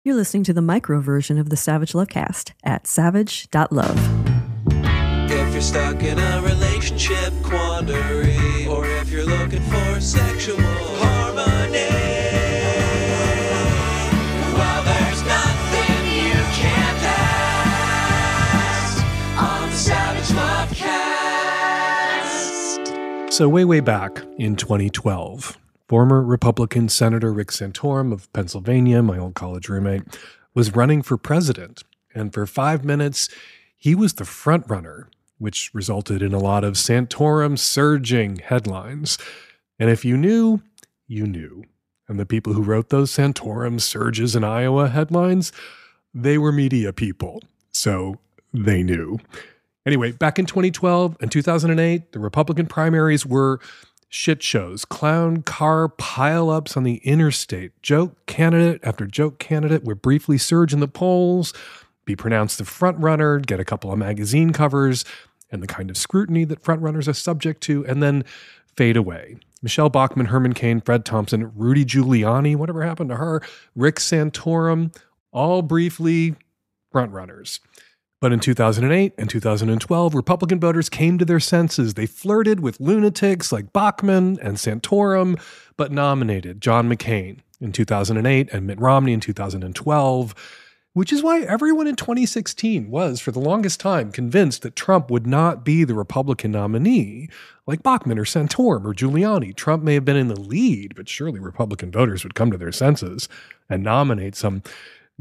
You're listening to the micro version of the Savage Lovecast at savage.love. If you're stuck in a relationship quandary, or if you're looking for sexual harmony, well, there's nothing you can't ask on the Savage Lovecast. So way back in 2012, former Republican Senator Rick Santorum of Pennsylvania, my old college roommate, was running for president. And for 5 minutes, he was the front runner, which resulted in a lot of Santorum surging headlines. And if you knew, you knew. And the people who wrote those Santorum surges in Iowa headlines, they were media people. So they knew. Anyway, back in 2012 and 2008, the Republican primaries were shit shows, clown car pileups on the interstate. Joke candidate after joke candidate would briefly surge in the polls, be pronounced the front runner, get a couple of magazine covers, and the kind of scrutiny that front runners are subject to, and then fade away. Michelle Bachmann, Herman Cain, Fred Thompson, Rudy Giuliani, whatever happened to her, Rick Santorum, all briefly front runners. But in 2008 and 2012, Republican voters came to their senses. They flirted with lunatics like Bachmann and Santorum, but nominated John McCain in 2008 and Mitt Romney in 2012, which is why everyone in 2016 was, for the longest time, convinced that Trump would not be the Republican nominee, like Bachmann or Santorum or Giuliani. Trump may have been in the lead, but surely Republican voters would come to their senses and nominate some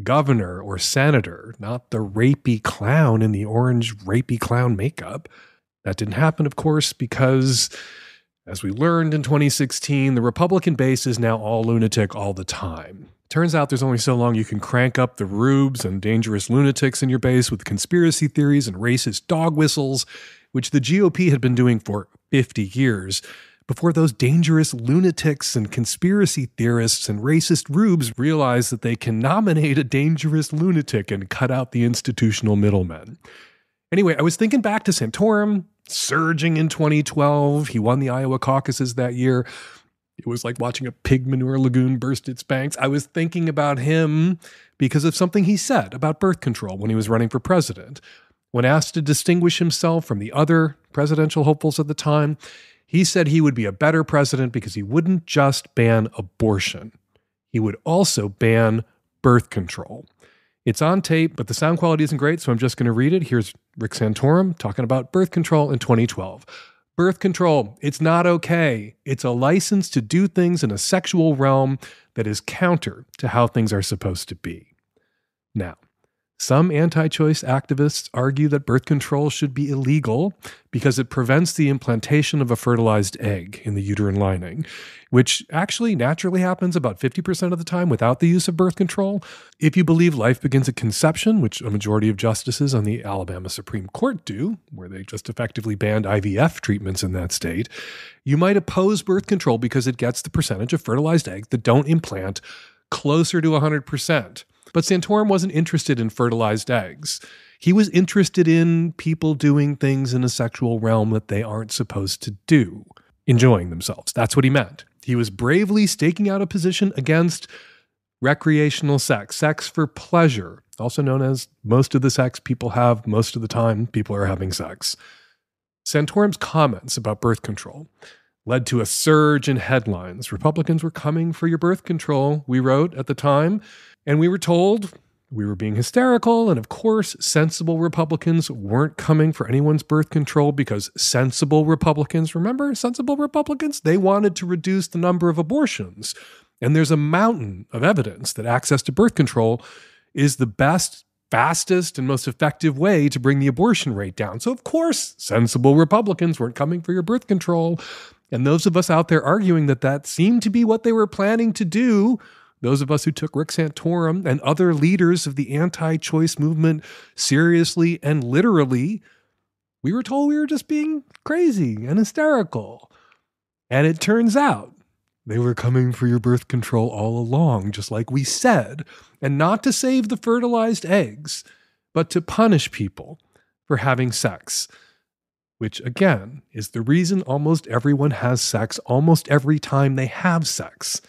governor or senator, not the rapey clown in the orange rapey clown makeup. That didn't happen, of course, because, as we learned in 2016, the Republican base is now all lunatic all the time. Turns out there's only so long you can crank up the rubes and dangerous lunatics in your base with conspiracy theories and racist dog whistles, which the GOP had been doing for 50 years, before those dangerous lunatics and conspiracy theorists and racist rubes realize that they can nominate a dangerous lunatic and cut out the institutional middlemen. Anyway, I was thinking back to Santorum, surging in 2012. He won the Iowa caucuses that year. It was like watching a pig manure lagoon burst its banks. I was thinking about him because of something he said about birth control when he was running for president. When asked to distinguish himself from the other presidential hopefuls at the time, he said he would be a better president because he wouldn't just ban abortion. He would also ban birth control. It's on tape, but the sound quality isn't great, so I'm just going to read it. Here's Rick Santorum talking about birth control in 2012. Birth control, it's not okay. It's a license to do things in a sexual realm that is counter to how things are supposed to be. Now, some anti-choice activists argue that birth control should be illegal because it prevents the implantation of a fertilized egg in the uterine lining, which actually naturally happens about 50% of the time without the use of birth control. If you believe life begins at conception, which a majority of justices on the Alabama Supreme Court do, where they just effectively banned IVF treatments in that state, you might oppose birth control because it gets the percentage of fertilized eggs that don't implant closer to 100%. But Santorum wasn't interested in fertilized eggs. He was interested in people doing things in a sexual realm that they aren't supposed to do, enjoying themselves. That's what he meant. He was bravely staking out a position against recreational sex, sex for pleasure, also known as most of the sex people have most of the time people are having sex. Santorum's comments about birth control led to a surge in headlines. Republicans were coming for your birth control, we wrote at the time. And we were told we were being hysterical, and of course, sensible Republicans weren't coming for anyone's birth control because sensible Republicans, remember sensible Republicans? They wanted to reduce the number of abortions. And there's a mountain of evidence that access to birth control is the best, fastest, and most effective way to bring the abortion rate down. So of course, sensible Republicans weren't coming for your birth control. And those of us out there arguing that that seemed to be what they were planning to do, those of us who took Rick Santorum and other leaders of the anti-choice movement seriously and literally, we were told we were just being crazy and hysterical. And it turns out they were coming for your birth control all along, just like we said, and not to save the fertilized eggs, but to punish people for having sex, which again is the reason almost everyone has sex almost every time they have sex.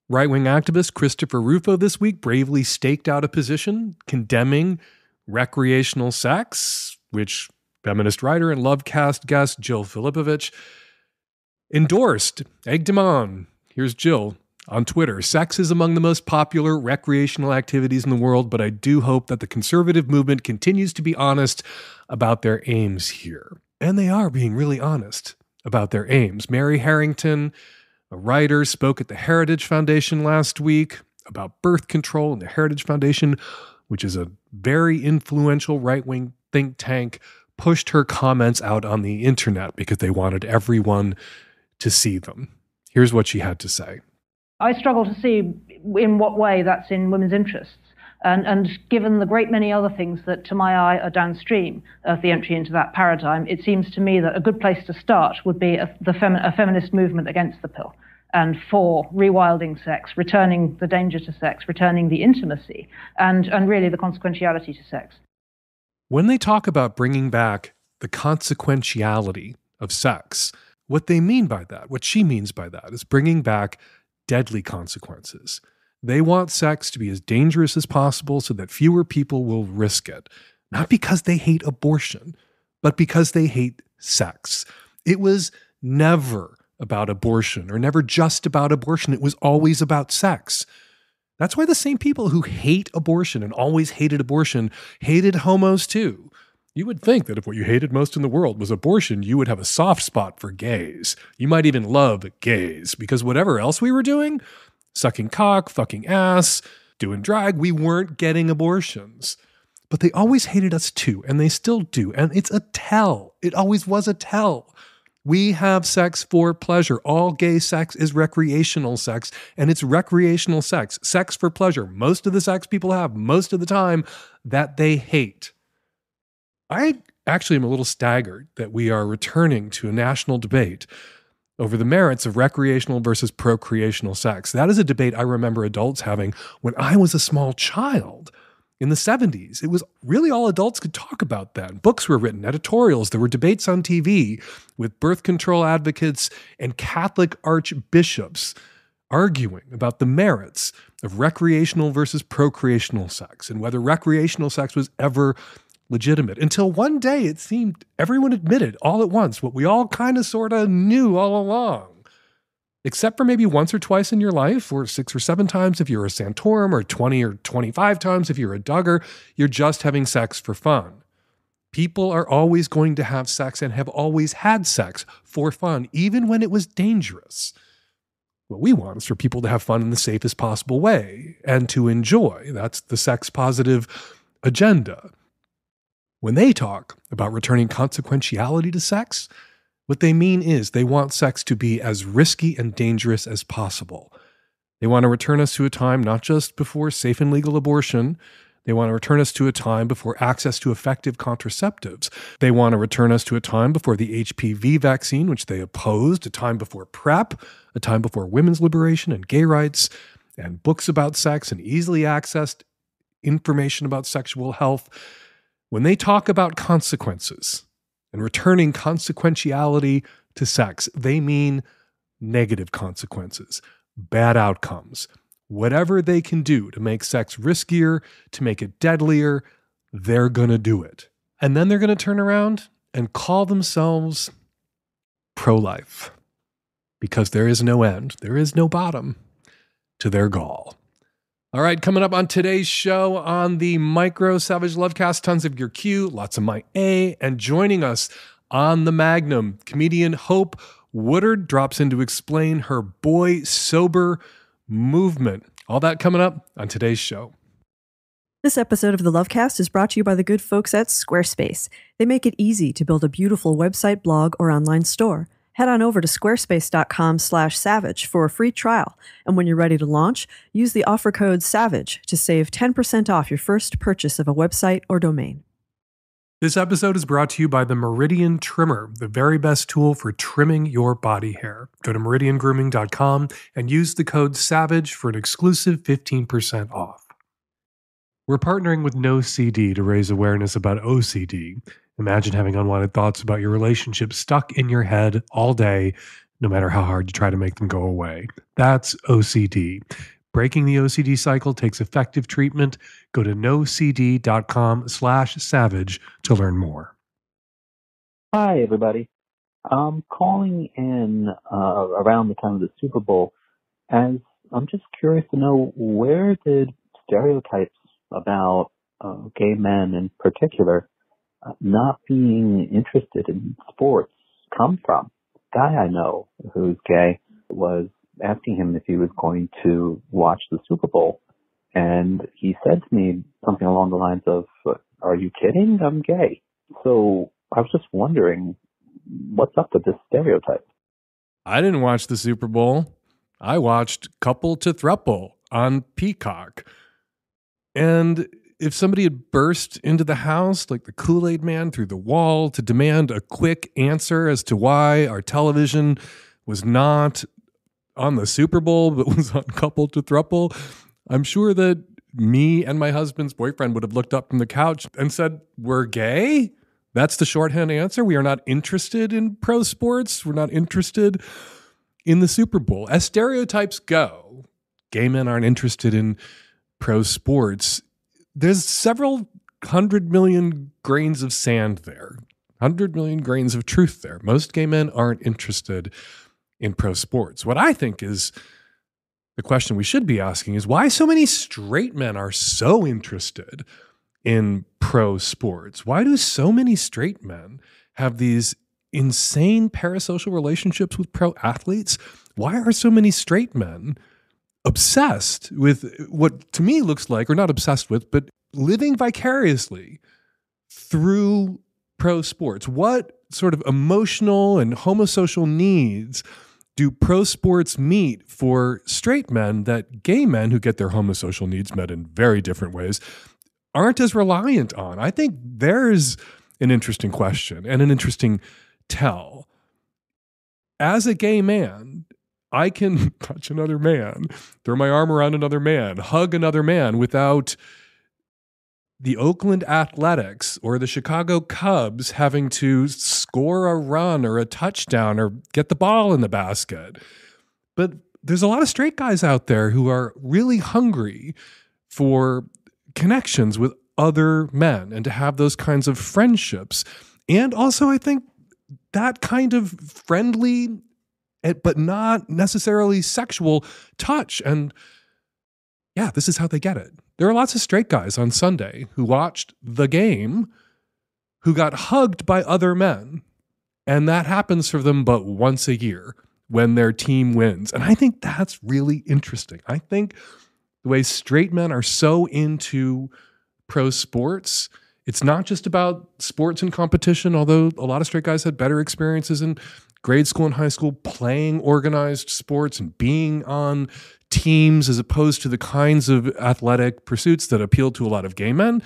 Right-wing activist Christopher Rufo this week bravely staked out a position condemning recreational sex, which feminist writer and Lovecast guest Jill Filipovich endorsed, egged him on. Here's Jill on Twitter. Sex is among the most popular recreational activities in the world, but I do hope that the conservative movement continues to be honest about their aims here. And they are being really honest about their aims. Mary Harrington, a writer, spoke at the Heritage Foundation last week about birth control, and the Heritage Foundation, which is a very influential right-wing think tank, pushed her comments out on the internet because they wanted everyone to see them. Here's what she had to say. I struggle to see in what way that's in women's interests. And given the great many other things that, to my eye, are downstream of the entry into that paradigm, it seems to me that a good place to start would be a feminist movement against the pill and for rewilding sex, returning the danger to sex, returning the intimacy, and really the consequentiality to sex. When they talk about bringing back the consequentiality of sex, what they mean by that, what she means by that, is bringing back deadly consequences. They want sex to be as dangerous as possible so that fewer people will risk it. Not because they hate abortion, but because they hate sex. It was never about abortion, or never just about abortion. It was always about sex. That's why the same people who hate abortion and always hated abortion hated homos too. You would think that if what you hated most in the world was abortion, you would have a soft spot for gays. You might even love gays, because whatever else we were doing, sucking cock, fucking ass, doing drag, we weren't getting abortions. But they always hated us too, and they still do. And it's a tell. It always was a tell. We have sex for pleasure. All gay sex is recreational sex, and it's recreational sex. Sex for pleasure. Most of the sex people have, most of the time, that they hate. I actually am a little staggered that we are returning to a national debate over the merits of recreational versus procreational sex. That is a debate I remember adults having when I was a small child in the 70s. It was really all adults could talk about then. Books were written, editorials, there were debates on TV with birth control advocates and Catholic archbishops arguing about the merits of recreational versus procreational sex and whether recreational sex was ever legitimate, until one day it seemed everyone admitted all at once what we all kind of sort of knew all along. Except for maybe once or twice in your life, or 6 or 7 times if you're a Santorum, or 20 or 25 times if you're a Duggar, you're just having sex for fun. People are always going to have sex and have always had sex for fun, even when it was dangerous. What we want is for people to have fun in the safest possible way and to enjoy. That's the sex positive agenda. When they talk about returning consequentiality to sex, what they mean is they want sex to be as risky and dangerous as possible. They want to return us to a time not just before safe and legal abortion. They want to return us to a time before access to effective contraceptives. They want to return us to a time before the HPV vaccine, which they opposed, a time before PrEP, a time before women's liberation and gay rights, and books about sex and easily accessed information about sexual health. When they talk about consequences and returning consequentiality to sex, they mean negative consequences, bad outcomes. Whatever they can do to make sex riskier, to make it deadlier, they're going to do it. And then they're going to turn around and call themselves pro-life, because there is no end, there is no bottom to their gall. All right, coming up on today's show on the Micro Savage Lovecast, tons of your Q, lots of my A, and joining us on the Magnum, comedian Hope Woodard drops in to explain her Boysober movement. All that coming up on today's show. This episode of the Lovecast is brought to you by the good folks at Squarespace. They make it easy to build a beautiful website, blog, or online store. Head on over to squarespace.com/savage for a free trial. And when you're ready to launch, use the offer code SAVAGE to save 10% off your first purchase of a website or domain. This episode is brought to you by the Meridian Trimmer, the very best tool for trimming your body hair. Go to meridiangrooming.com and use the code SAVAGE for an exclusive 15% off. We're partnering with No CD to raise awareness about OCD. Imagine having unwanted thoughts about your relationship stuck in your head all day no matter how hard you try to make them go away. That's OCD. Breaking the OCD cycle takes effective treatment. Go to nocd.com/savage to learn more. Hi, everybody. I'm calling in around the time of the Super Bowl, as I'm just curious to know, where did stereotypes about gay men in particular not being interested in sports come from? A guy I know who's gay was asking him if he was going to watch the Super Bowl, and he said to me something along the lines of, "Are you kidding? I'm gay." So I was just wondering, what's up with this stereotype? I didn't watch the Super Bowl. I watched Couple to Thruple on Peacock. And if somebody had burst into the house like the Kool-Aid Man through the wall to demand a quick answer as to why our television was not on the Super Bowl but was on Couple to Thruple, I'm sure that me and my husband's boyfriend would have looked up from the couch and said, "We're gay?" That's the shorthand answer. We are not interested in pro sports. We're not interested in the Super Bowl. As stereotypes go, gay men aren't interested in pro sports. There's several 100 million grains of sand there, 100 million grains of truth there. Most gay men aren't interested in pro sports. What I think is the question we should be asking is why so many straight men are so interested in pro sports. Why do so many straight men have these insane parasocial relationships with pro athletes? Why are so many straight men obsessed with what to me looks like, or not obsessed with, but living vicariously through pro sports? What sort of emotional and homosocial needs do pro sports meet for straight men that gay men who get their homosocial needs met in very different ways aren't as reliant on? I think there's an interesting question and an interesting tell. As a gay man, I can touch another man, throw my arm around another man, hug another man without the Oakland Athletics or the Chicago Cubs having to score a run or a touchdown or get the ball in the basket. But there's a lot of straight guys out there who are really hungry for connections with other men and to have those kinds of friendships. And also, I think that kind of friendly, but not necessarily sexual touch. And yeah, this is how they get it. There are lots of straight guys on Sunday who watched the game who got hugged by other men. And that happens for them but once a year when their team wins. And I think that's really interesting. I think the way straight men are so into pro sports, it's not just about sports and competition, although a lot of straight guys had better experiences in grade school and high school playing organized sports and being on teams as opposed to the kinds of athletic pursuits that appeal to a lot of gay men: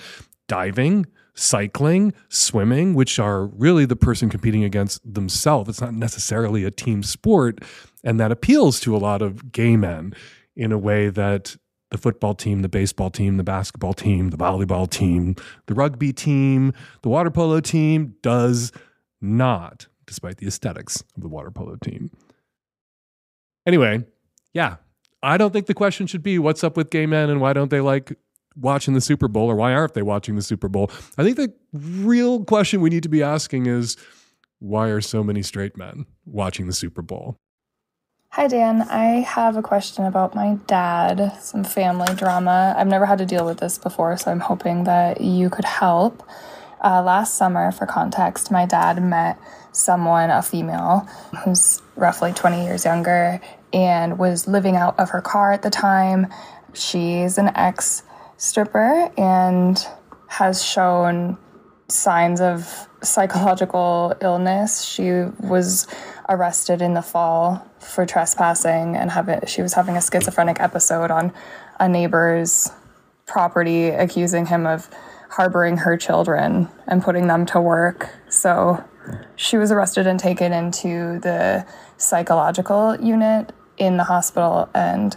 diving, cycling, swimming, which are really the person competing against themselves. It's not necessarily a team sport, and that appeals to a lot of gay men in a way that the football team, the baseball team, the basketball team, the volleyball team, the rugby team, the water polo team does not, despite the aesthetics of the water polo team. Anyway, yeah, I don't think the question should be what's up with gay men and why don't they like watching the Super Bowl, or why aren't they watching the Super Bowl? I think the real question we need to be asking is, why are so many straight men watching the Super Bowl? Hi, Dan. I have a question about my dad, some family drama. I've never had to deal with this before, so I'm hoping that you could help. Last summer, for context, my dad met someone, a female, who's roughly 20 years younger, and was living out of her car at the time. She's an ex-stripper and has shown signs of psychological illness. She was arrested in the fall for trespassing and she was having a schizophrenic episode on a neighbor's property, accusing him of harboring her children and putting them to work. So she was arrested and taken into the psychological unit in the hospital, and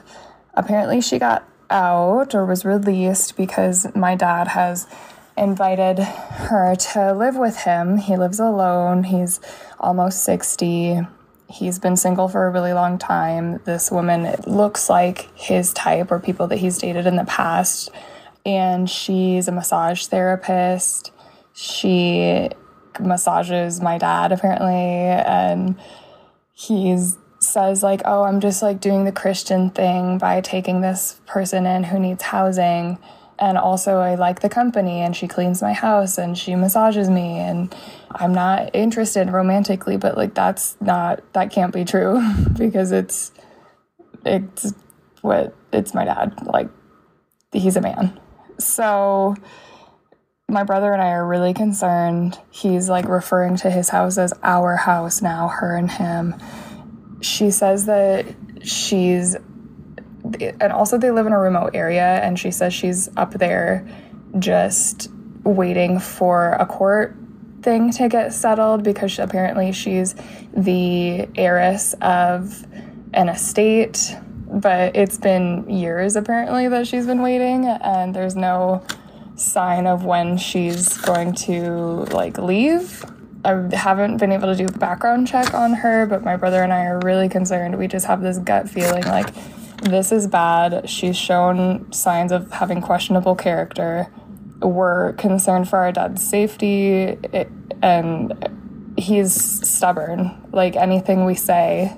apparently she got out or was released because my dad has invited her to live with him. He lives alone. He's almost 60. He's been single for a really long time. This woman looks like his type or people that he's dated in the past. And she's a massage therapist. She massages my dad, apparently. And he says, like, oh, I'm just, like, doing the Christian thing by taking this person in who needs housing. And also, I like the company, and she cleans my house, and she massages me, and I'm not interested romantically, but, like, that can't be true because it's my dad. Like, he's a man. So my brother and I are really concerned. He's, like, referring to his house as our house now, her and him. She says that and also they live in a remote area, and she says she's up there just waiting for a court thing to get settled because apparently she's the heiress of an estate, but it's been years apparently that she's been waiting, and there's no sign of when she's going to, like, leave. I haven't been able to do a background check on her, but my brother and I are really concerned. We just have this gut feeling like this is bad. She's shown signs of having questionable character. We're concerned for our dad's safety, and he's stubborn. Like, anything we say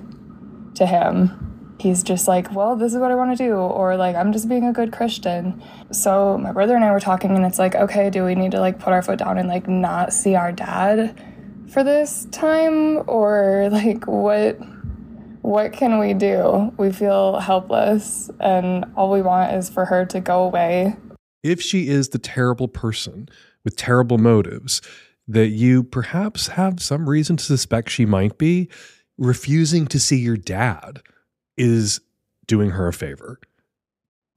to him, he's just like, well, this is what I want to do, or like, I'm just being a good Christian. So my brother and I were talking, and it's like, okay, do we need to, like, put our foot down and, like, not see our dad for this time, or like what can we do? We feel helpless, and all we want is for her to go away. If she is the terrible person with terrible motives that you perhaps have some reason to suspect she might be, refusing to see your dad is doing her a favor,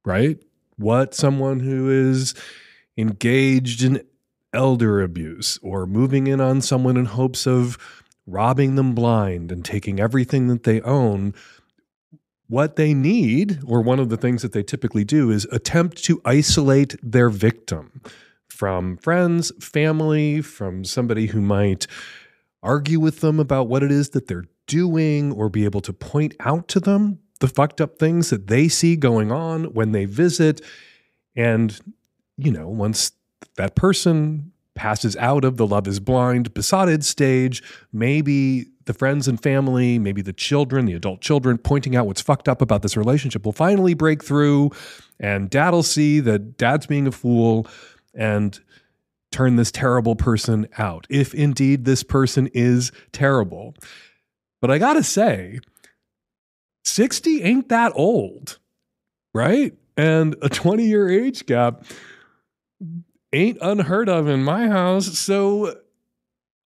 right? What someone who is engaged in elder abuse or moving in on someone in hopes of robbing them blind and taking everything that they own, what they need, or one of the things that they typically do, is attempt to isolate their victim from friends, family, from somebody who might argue with them about what it is that they're doing, or be able to point out to them the fucked up things that they see going on when they visit. And, you know, once that person passes out of the love is blind, besotted stage, maybe the friends and family, maybe the children, the adult children, pointing out what's fucked up about this relationship will finally break through, and dad'll see that dad's being a fool and turn this terrible person out, if indeed this person is terrible. But I gotta say, 60 ain't that old, right? And a 20-year age gap ain't unheard of in my house. So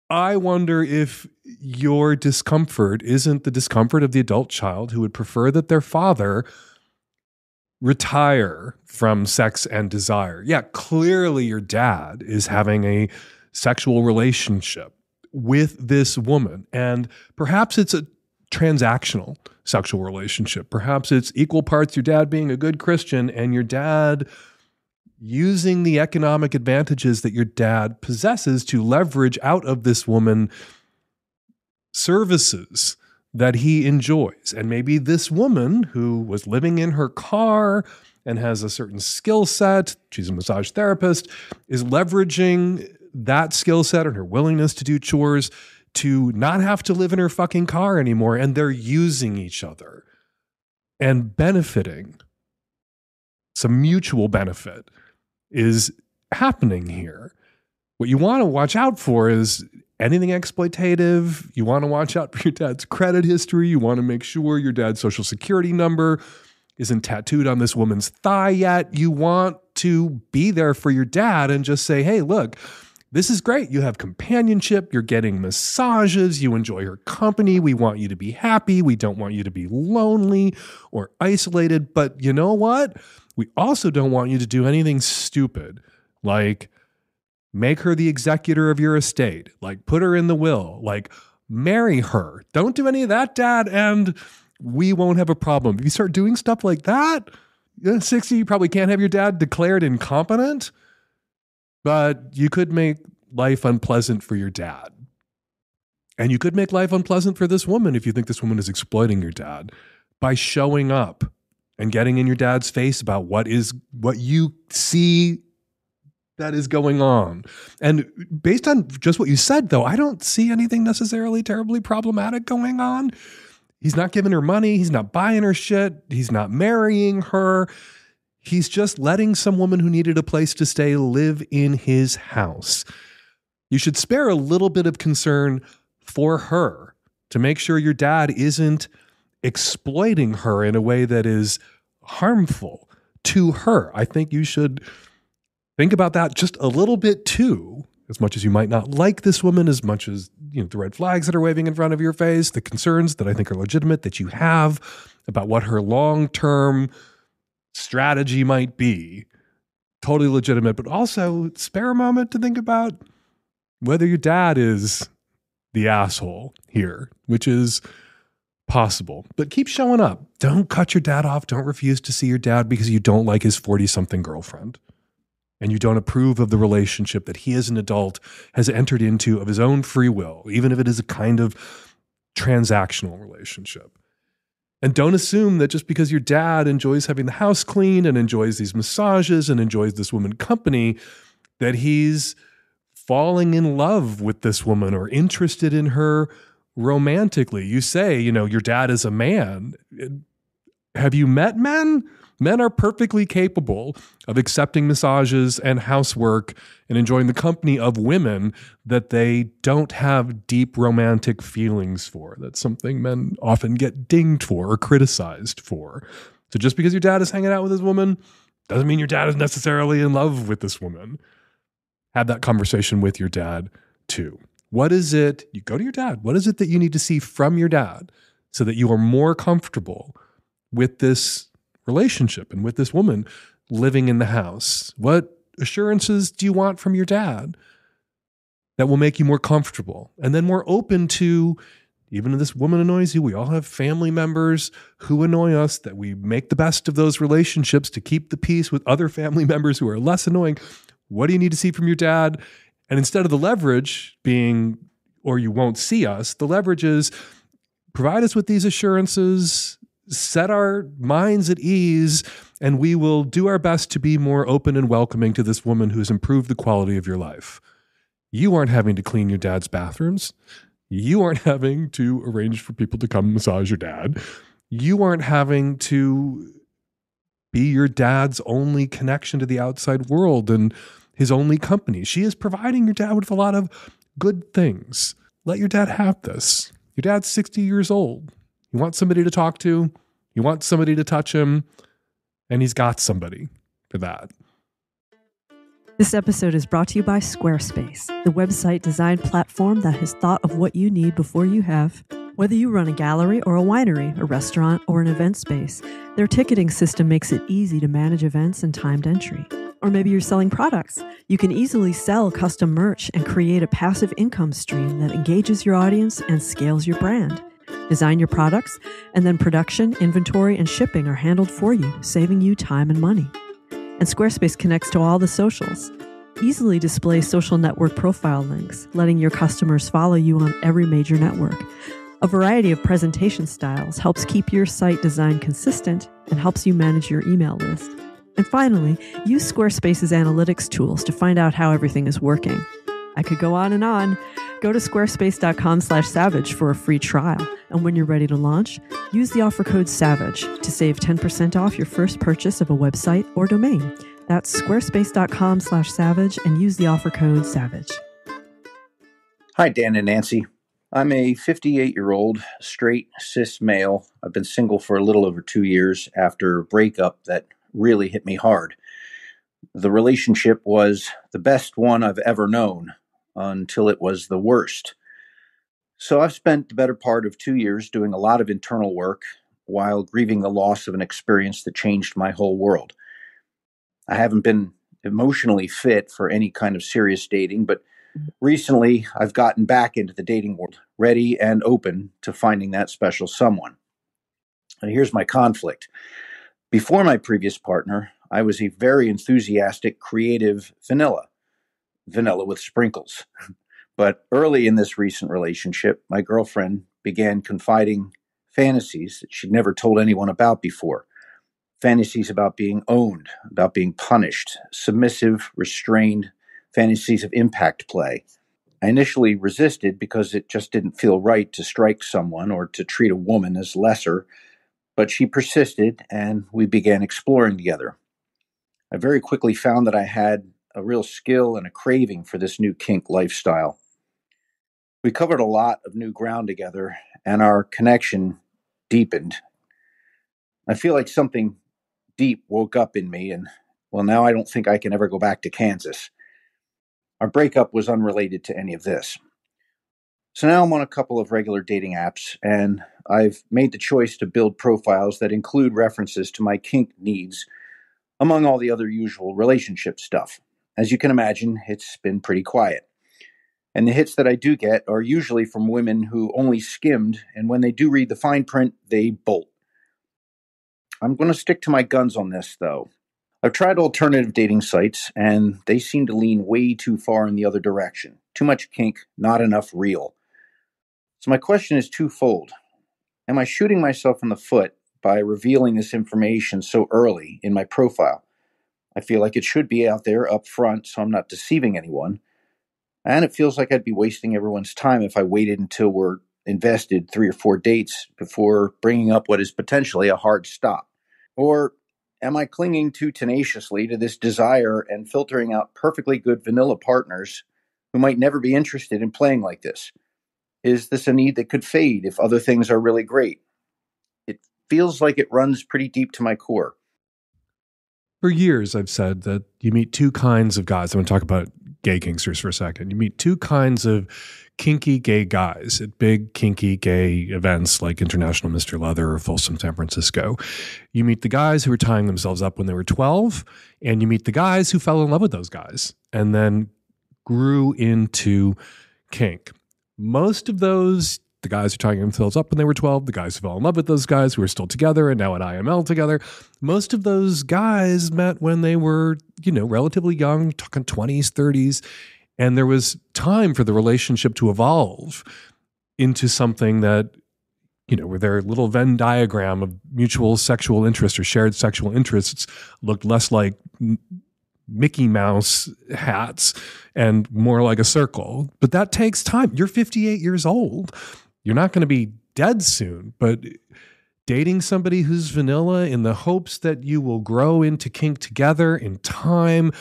I wonder if your discomfort isn't the discomfort of the adult child who would prefer that their father retire from sex and desire. Yeah, clearly your dad is having a sexual relationship with this woman, and perhaps it's a transactional sexual relationship. Perhaps it's equal parts your dad being a good Christian and your dad using the economic advantages that your dad possesses to leverage out of this woman services that he enjoys. And maybe this woman who was living in her car and has a certain skill set, she's a massage therapist, is leveraging that skill set and her willingness to do chores to not have to live in her fucking car anymore. And they're using each other and benefiting. Some mutual benefit is happening here. What you want to watch out for is anything exploitative. You want to watch out for your dad's credit history. You want to make sure your dad's social security number isn't tattooed on this woman's thigh yet. You want to be there for your dad and just say, hey, look, this is great. You have companionship. You're getting massages. You enjoy her company. We want you to be happy. We don't want you to be lonely or isolated. But you know what? We also don't want you to do anything stupid, like make her the executor of your estate, like put her in the will, like marry her. Don't do any of that, Dad, and we won't have a problem. If you start doing stuff like that, at 60, you probably can't have your dad declared incompetent, but you could make life unpleasant for your dad. And you could make life unpleasant for this woman if you think this woman is exploiting your dad by showing up and getting in your dad's face about what you see that is going on. And based on just what you said, though, I don't see anything necessarily terribly problematic going on. He's not giving her money. He's not buying her shit. He's not marrying her. He's just letting some woman who needed a place to stay live in his house. You should spare a little bit of concern for her to make sure your dad isn't exploiting her in a way that is harmful to her. I think you should think about that just a little bit too, as much as you might not like this woman, as much as the red flags that are waving in front of your face, the concerns that I think are legitimate that you have about what her long-term strategy might be. Totally legitimate, but also spare a moment to think about whether your dad is the asshole here, which is possible. But keep showing up. Don't cut your dad off. Don't refuse to see your dad because you don't like his 40-something girlfriend and you don't approve of the relationship that he as an adult has entered into of his own free will, even if it is a kind of transactional relationship. And don't assume that just because your dad enjoys having the house clean and enjoys these massages and enjoys this woman company, that he's falling in love with this woman or interested in her romantically. You say, your dad is a man. Have you met men? Men are perfectly capable of accepting massages and housework and enjoying the company of women that they don't have deep romantic feelings for. That's something men often get dinged for or criticized for. So just because your dad is hanging out with this woman doesn't mean your dad is necessarily in love with this woman. Have that conversation with your dad too. What is it? You go to your dad. What is it that you need to see from your dad so that you are more comfortable with this relationship and with this woman living in the house? What assurances do you want from your dad that will make you more comfortable and then more open to, even if this woman annoys you, we all have family members who annoy us, that we make the best of those relationships to keep the peace with other family members who are less annoying. What do you need to see from your dad? And instead of the leverage being, or you won't see us, the leverage is provide us with these assurances, set our minds at ease, and we will do our best to be more open and welcoming to this woman who has improved the quality of your life. You aren't having to clean your dad's bathrooms. You aren't having to arrange for people to come massage your dad. You aren't having to be your dad's only connection to the outside world and his only company. She is providing your dad with a lot of good things. Let your dad have this. Your dad's 60 years old. You want somebody to talk to. You want somebody to touch him. And he's got somebody for that. This episode is brought to you by Squarespace, the website design platform that has thought of what you need before you have. Whether you run a gallery or a winery, a restaurant, or an event space, their ticketing system makes it easy to manage events and timed entry. Or maybe you're selling products. You can easily sell custom merch and create a passive income stream that engages your audience and scales your brand. Design your products, and then production, inventory, and shipping are handled for you, saving you time and money. And Squarespace connects to all the socials. Easily display social network profile links, letting your customers follow you on every major network. A variety of presentation styles helps keep your site design consistent and helps you manage your email list. And finally, use Squarespace's analytics tools to find out how everything is working. I could go on and on. Go to squarespace.com/savage for a free trial. And when you're ready to launch, use the offer code SAVAGE to save 10% off your first purchase of a website or domain. That's squarespace.com/savage and use the offer code SAVAGE. Hi, Dan and Nancy. I'm a 58-year-old straight cis male. I've been single for a little over 2 years after a breakup that really hit me hard. The relationship was the best one I've ever known until it was the worst. So I've spent the better part of 2 years doing a lot of internal work while grieving the loss of an experience that changed my whole world. I haven't been emotionally fit for any kind of serious dating, but recently I've gotten back into the dating world, ready and open to finding that special someone. And here's my conflict. Before my previous partner, I was a very enthusiastic, creative vanilla with sprinkles. But early in this recent relationship, my girlfriend began confiding fantasies that she'd never told anyone about before. Fantasies about being owned, about being punished, submissive, restrained, fantasies of impact play. I initially resisted because it just didn't feel right to strike someone or to treat a woman as lesser, but she persisted and we began exploring together. I very quickly found that I had a real skill and a craving for this new kink lifestyle. We covered a lot of new ground together, and our connection deepened. I feel like something deep woke up in me, and well, now I don't think I can ever go back to Kansas. Our breakup was unrelated to any of this. So now I'm on a couple of regular dating apps, and I've made the choice to build profiles that include references to my kink needs, among all the other usual relationship stuff. As you can imagine, it's been pretty quiet. And the hits that I do get are usually from women who only skimmed, and when they do read the fine print, they bolt. I'm going to stick to my guns on this, though. I've tried alternative dating sites, and they seem to lean way too far in the other direction. Too much kink, not enough real. So my question is twofold. Am I shooting myself in the foot by revealing this information so early in my profile? I feel like it should be out there up front so I'm not deceiving anyone. And it feels like I'd be wasting everyone's time if I waited until we're invested 3 or 4 dates before bringing up what is potentially a hard stop. Or am I clinging too tenaciously to this desire and filtering out perfectly good vanilla partners who might never be interested in playing like this? Is this a need that could fade if other things are really great? It feels like it runs pretty deep to my core. For years, I've said that you meet two kinds of guys. I'm going to talk about gay kinksters for a second. You meet two kinds of kinky gay guys at big kinky gay events like International Mr. Leather or Folsom San Francisco. You meet the guys who were tying themselves up when they were 12, and you meet the guys who fell in love with those guys and then grew into kink. Most of those, the guys who tying themselves up when they were 12, the guys who fell in love with those guys who are still together and now at IML together, most of those guys met when they were, relatively young, talking 20s, 30s, and there was time for the relationship to evolve into something that, where their little Venn diagram of mutual sexual interest or shared sexual interests looked less like Mickey Mouse hats and more like a circle. But that takes time. You're 58 years old. You're not going to be dead soon, but dating somebody who's vanilla in the hopes that you will grow into kink together in time,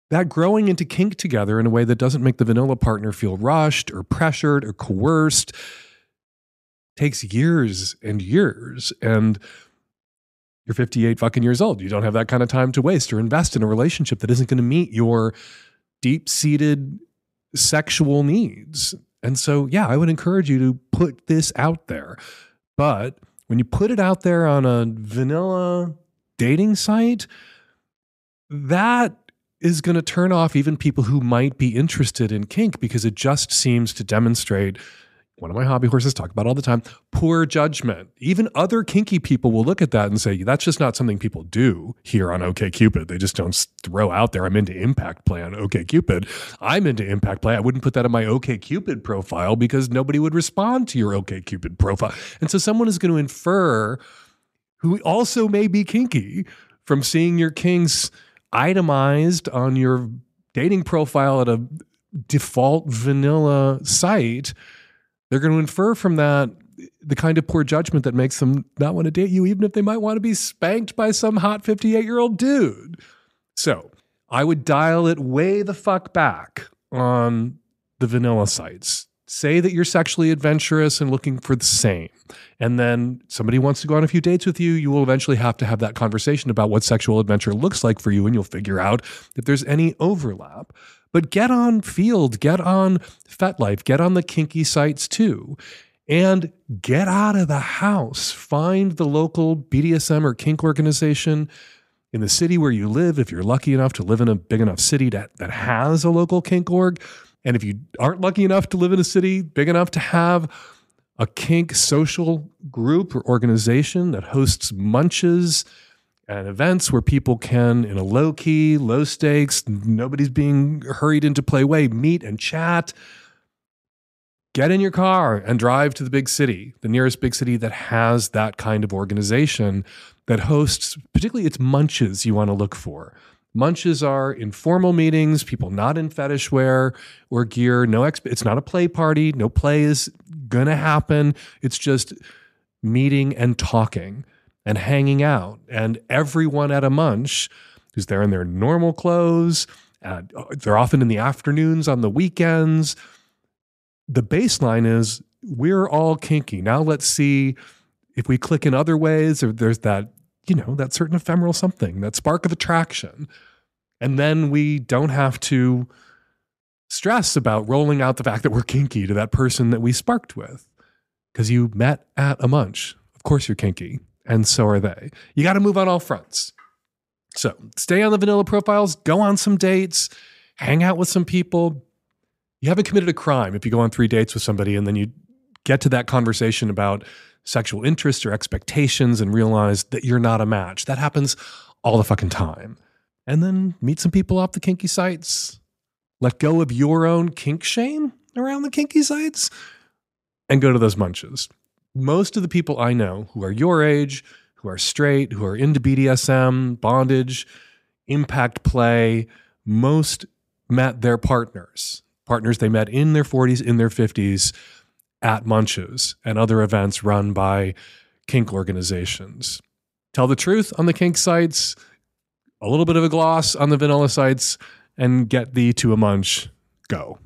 that growing into kink together in a way that doesn't make the vanilla partner feel rushed or pressured or coerced takes years and years. And you're 58 fucking years old. You don't have that kind of time to waste or invest in a relationship that isn't going to meet your deep-seated sexual needs. And so, yeah, I would encourage you to put this out there. But when you put it out there on a vanilla dating site, that is going to turn off even people who might be interested in kink because it just seems to demonstrate, one of my hobby horses talk about all the time, poor judgment. Even other kinky people will look at that and say, that's just not something people do here on OK Cupid. They just don't throw out there, I'm into impact play on OK Cupid. I'm into impact play. I wouldn't put that on my OK Cupid profile because nobody would respond to your OK Cupid profile. And so someone is going to infer, who also may be kinky, from seeing your kinks itemized on your dating profile at a default vanilla site. They're going to infer from that the kind of poor judgment that makes them not want to date you, even if they might want to be spanked by some hot 58-year-old dude. So I would dial it way the fuck back on the vanilla sites. Say that you're sexually adventurous and looking for the same. And then somebody wants to go on a few dates with you. You will eventually have to have that conversation about what sexual adventure looks like for you, and you'll figure out if there's any overlap. But get on Field, get on FetLife, get on the kinky sites too, and get out of the house. Find the local BDSM or kink organization in the city where you live, if you're lucky enough to live in a big enough city that has a local kink org. And if you aren't lucky enough to live in a city big enough to have a kink social group or organization that hosts munches and events where people can, in a low key, low stakes, nobody's being hurried into play way, meet and chat. Get in your car and drive to the big city, the nearest big city that has that kind of organization that hosts, particularly its munches you want to look for. Munches are informal meetings, people not in fetish wear or gear. It's not a play party. No play is going to happen. It's just meeting and talking and hanging out. And everyone at a munch who's there in their normal clothes, they're often in the afternoons on the weekends. The baseline is we're all kinky. Now let's see if we click in other ways, or there's that, that certain ephemeral something, that spark of attraction. And then we don't have to stress about rolling out the fact that we're kinky to that person that we sparked with. Because you met at a munch. Of course you're kinky. And so are they. You got to move on all fronts. So stay on the vanilla profiles, go on some dates, hang out with some people. You haven't committed a crime if you go on 3 dates with somebody and then you get to that conversation about sexual interests or expectations and realize that you're not a match. That happens all the fucking time. And then meet some people off the kinky sites. Let go of your own kink shame around the kinky sites and go to those munches. Most of the people I know who are your age, who are straight, who are into BDSM, bondage, impact play, most met their partners they met in their 40s, in their 50s at munches and other events run by kink organizations. Tell the truth on the kink sites, a little bit of a gloss on the vanilla sites, and get thee to a munch. Go.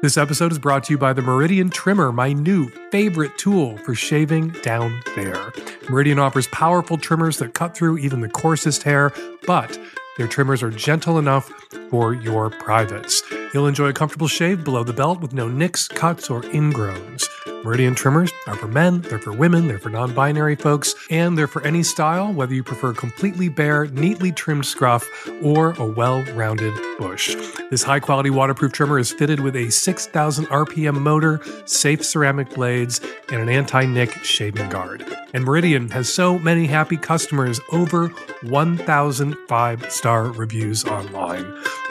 This episode is brought to you by the Meridian Trimmer, my new favorite tool for shaving down hair. Meridian offers powerful trimmers that cut through even the coarsest hair, but their trimmers are gentle enough for your privates. You'll enjoy a comfortable shave below the belt with no nicks, cuts, or ingrowns. Meridian trimmers are for men, they're for women, they're for non-binary folks, and they're for any style, whether you prefer completely bare, neatly trimmed scruff, or a well-rounded bush. This high-quality waterproof trimmer is fitted with a 6,000 RPM motor, safe ceramic blades, and an anti-nick shaving guard. And Meridian has so many happy customers, over 1,000 5-star reviews online.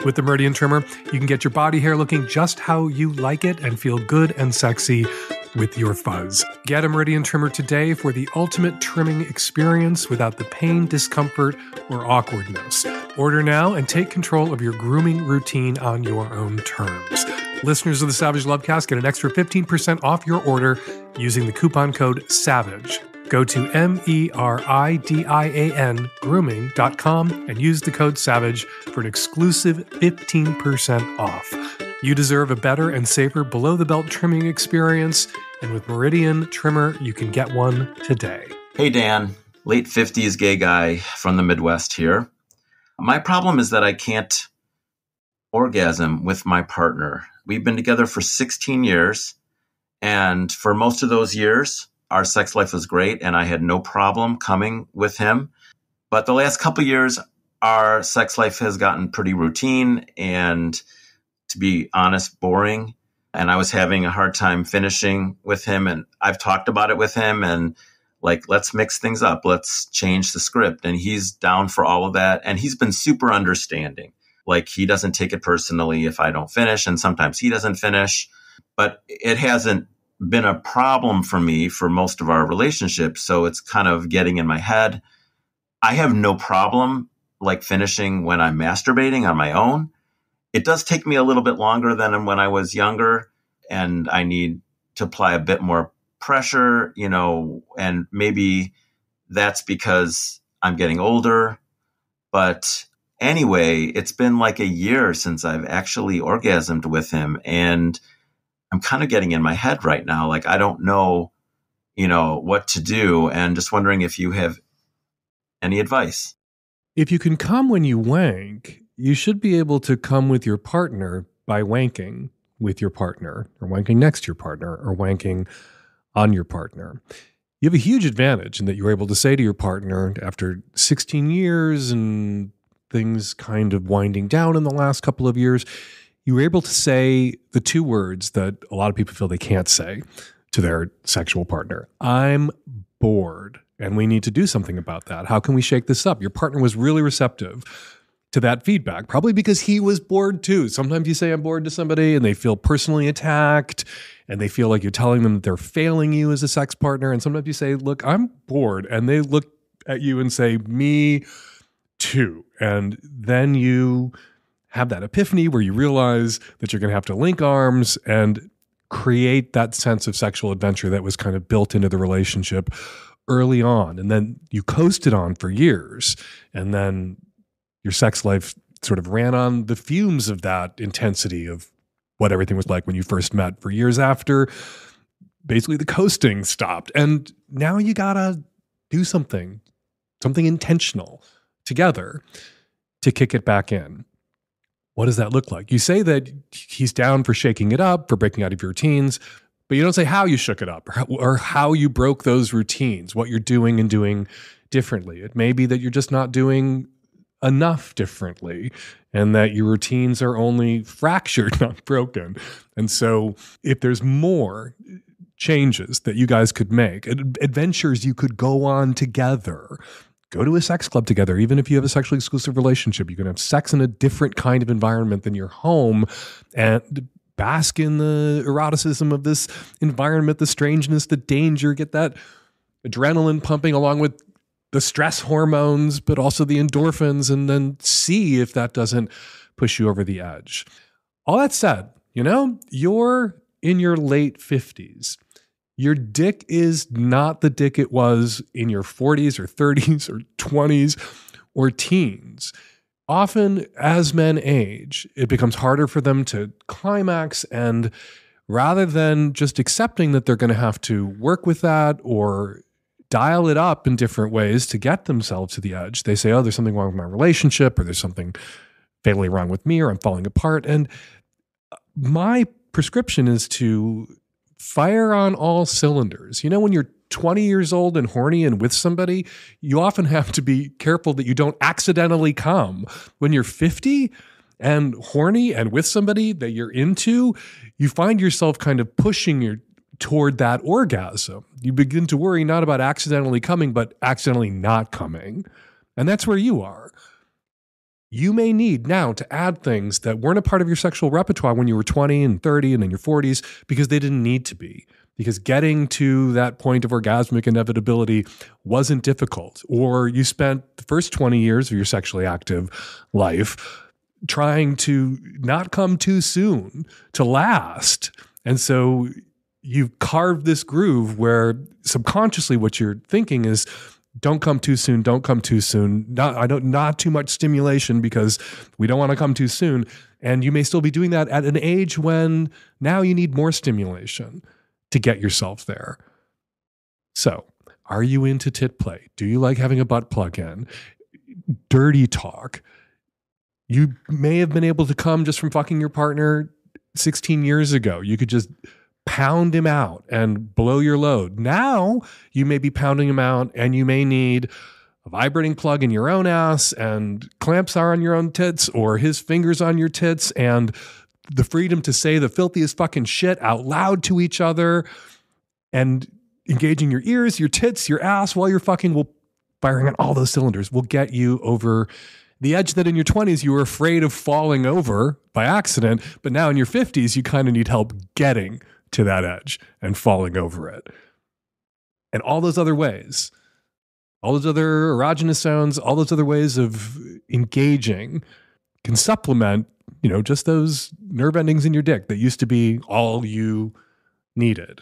With the Meridian trimmer, you can get your body hair looking just how you like it and feel good and sexy with your fuzz. Get a Meridian trimmer today for the ultimate trimming experience without the pain, discomfort, or awkwardness. Order now and take control of your grooming routine on your own terms. Listeners of the Savage Lovecast get an extra 15% off your order using the coupon code SAVAGE. Go to MERIDIAN grooming.com and use the code SAVAGE for an exclusive 15% off. You deserve a better and safer below-the-belt trimming experience, and with Meridian Trimmer, you can get one today. Hey, Dan. Late 50s gay guy from the Midwest here. My problem is that I can't orgasm with my partner. We've been together for 16 years, and for most of those years, our sex life was great, and I had no problem coming with him. But the last couple years, our sex life has gotten pretty routine and, to be honest, boring. And I was having a hard time finishing with him. And I've talked about it with him and let's mix things up. Let's change the script. And he's down for all of that. And he's been super understanding. He doesn't take it personally if I don't finish. And sometimes he doesn't finish. But it hasn't been a problem for me for most of our relationships. So it's kind of getting in my head. I have no problem finishing when I'm masturbating on my own. It does take me a little bit longer than when I was younger, and I need to apply a bit more pressure, and maybe that's because I'm getting older. But anyway, it's been a year since I've actually orgasmed with him, and I'm kind of getting in my head right now. I don't know, what to do, and just wondering if you have any advice. If you can come when you wank, you should be able to come with your partner by wanking with your partner, or wanking next to your partner, or wanking on your partner. You have a huge advantage in that you're able to say to your partner, after 16 years and things kind of winding down in the last couple of years, you were able to say the 2 words that a lot of people feel they can't say to their sexual partner. I'm bored. and we need to do something about that. How can we shake this up? Your partner was really receptive to that feedback, probably because he was bored too. Sometimes you say I'm bored to somebody and they feel personally attacked and they feel like you're telling them that they're failing you as a sex partner. And sometimes you say, look, I'm bored. And they look at you and say, me too. And then you have that epiphany where you realize that you're going to have to link arms and create that sense of sexual adventure that was kind of built into the relationship early on. And then you coasted on for years. And then your sex life sort of ran on the fumes of that intensity of what everything was like when you first met for years after. Basically, the coasting stopped. And now you got to do something intentional together to kick it back in. What does that look like? You say that he's down for shaking it up, for breaking out of your routines, but you don't say how you shook it up or how you broke those routines, what you're doing and doing differently. It may be that you're just not doing enough differently and that your routines are only fractured, not broken. And so if there's more changes that you guys could make, adventures you could go on together, go to a sex club together. Even if you have a sexually exclusive relationship, you can have sex in a different kind of environment than your home and bask in the eroticism of this environment, the strangeness, the danger, get that adrenaline pumping along with the stress hormones, but also the endorphins, and then see if that doesn't push you over the edge. All that said, you're in your late 50s. Your dick is not the dick it was in your 40s or 30s or 20s or teens. Often, as men age, it becomes harder for them to climax, and rather than just accepting that they're going to have to work with that or dial it up in different ways to get themselves to the edge, they say, oh, there's something wrong with my relationship, or there's something fatally wrong with me, or I'm falling apart. And my prescription is to fire on all cylinders. When you're 20 years old and horny and with somebody, you often have to be careful that you don't accidentally come. When you're 50 and horny and with somebody that you're into, you find yourself kind of pushing toward that orgasm. You begin to worry not about accidentally coming, but accidentally not coming. And that's where you are. You may need now to add things that weren't a part of your sexual repertoire when you were 20 and 30 and in your 40s because they didn't need to be. Because getting to that point of orgasmic inevitability wasn't difficult. Or you spent the first 20 years of your sexually active life trying to not come too soon to last. And so you've carved this groove where subconsciously what you're thinking is, don't come too soon, don't come too soon. Not too much stimulation because we don't want to come too soon. And you may still be doing that at an age when now you need more stimulation to get yourself there. So, are you into tit play? Do you like having a butt plug in? Dirty talk. You may have been able to come just from fucking your partner 16 years ago. You could just pound him out and blow your load. Now you may be pounding him out and you may need a vibrating plug in your own ass and clamps are on your own tits or his fingers on your tits and the freedom to say the filthiest fucking shit out loud to each other and engaging your ears, your tits, your ass while you're fucking firing on all those cylinders will get you over the edge that in your 20s you were afraid of falling over by accident, but now in your 50s you kind of need help getting to that edge and falling over it. And all those other ways, all those other erogenous sounds, all those other ways of engaging can supplement, just those nerve endings in your dick that used to be all you needed.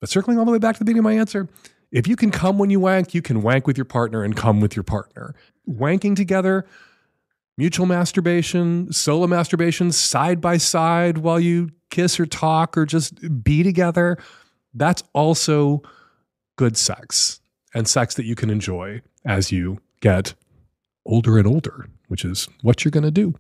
But circling all the way back to the beginning of my answer, if you can come when you wank, you can wank with your partner and come with your partner. Wanking together, mutual masturbation, solo masturbation, side by side while you kiss or talk or just be together, that's also good sex and sex that you can enjoy as you get older and older, which is what you're going to do.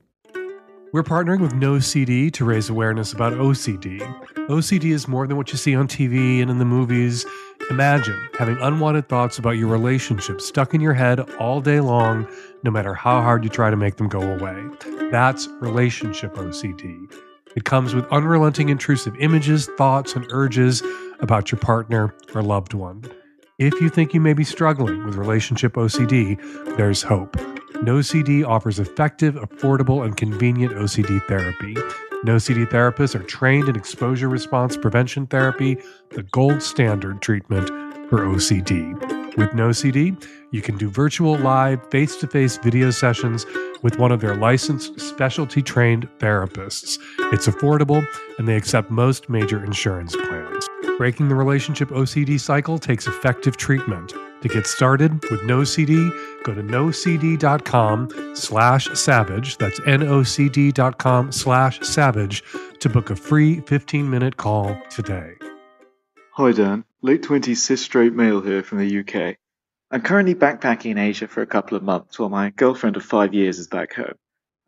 We're partnering with No CD to raise awareness about OCD. OCD is more than what you see on TV and in the movies. Imagine having unwanted thoughts about your relationship stuck in your head all day long, no matter how hard you try to make them go away. That's relationship OCD. It comes with unrelenting intrusive images, thoughts, and urges about your partner or loved one. If you think you may be struggling with relationship OCD, there's hope. NoCD offers effective, affordable, and convenient OCD therapy. NoCD therapists are trained in exposure response prevention therapy, the gold standard treatment for OCD. With NoCD, you can do virtual, live, face-to-face video sessions with one of their licensed, specialty-trained therapists. It's affordable, and they accept most major insurance plans. Breaking the relationship OCD cycle takes effective treatment. To get started with NoCD, go to nocd.com/savage. That's nocd.com/savage to book a free 15-minute call today. Hi Dan, late 20s cis straight male here from the UK. I'm currently backpacking in Asia for a couple of months while my girlfriend of 5 years is back home.